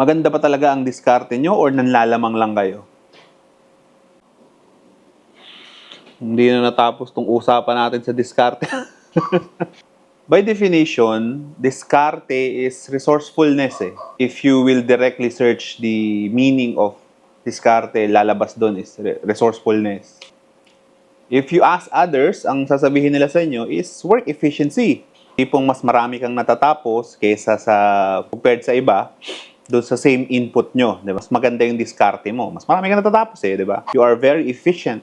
Maganda ba talaga ang diskarte nyo or nanlalamang lang kayo? Hindi na natapos tong usapan natin sa diskarte. By definition, diskarte is resourcefulness eh. If you will directly search the meaning of diskarte, lalabas doon is resourcefulness. If you ask others, ang sasabihin nila sa inyo is work efficiency. Tipong mas marami kang natatapos kaysa sa compared sa iba, doon sa same input nyo. Diba? Mas maganda yung diskarte mo. Mas marami kang natatapos eh, di ba? You are very efficient.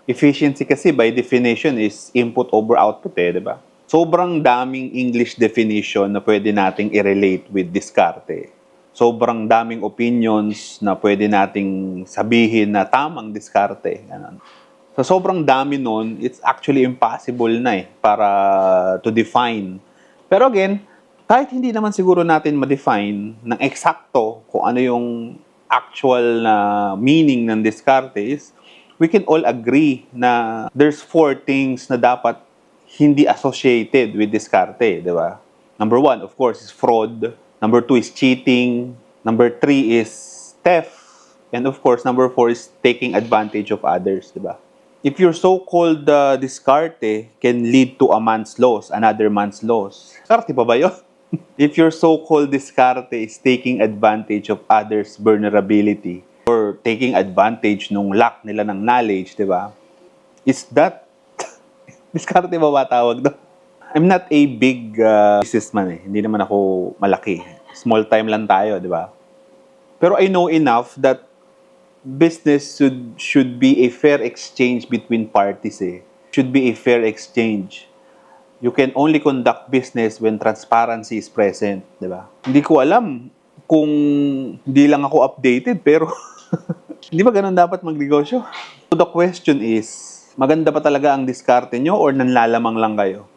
Efficiency kasi by definition is input over output eh, di ba? Sobrang daming English definition na pwede nating i-relate with diskarte. Sobrang daming opinions na pwede nating sabihin na tamang diskarte. Ganun. So sobrang dami nun, it's actually impossible na eh para to define. Pero again, kahit hindi naman siguro natin ma-define ng eksakto kung ano yung actual na meaning ng diskarte is, we can all agree na there's 4 things na dapat hindi associated with diskarte, di ba? Number 1, of course, is fraud. Number 2 is cheating. Number 3 is theft. And of course, number 4 is taking advantage of others, di ba? If your so-called diskarte can lead to a man's loss, another man's loss, diskarte pa ba yun? If your so-called diskarte is taking advantage of others' vulnerability, or taking advantage nung lack nila ng knowledge, di ba? Is that diskarte ba ba tawag doon? I'm not a big businessman eh. Hindi naman ako malaki. Small time lang tayo, di ba? Pero I know enough that business should be a fair exchange between parties eh. Should be a fair exchange. You can only conduct business when transparency is present, di ba? Hindi ko alam kung hindi lang ako updated, pero hindi ba ganun dapat magnegosyo? So the question is, maganda pa talaga ang diskarte nyo or nanlalamang lang kayo?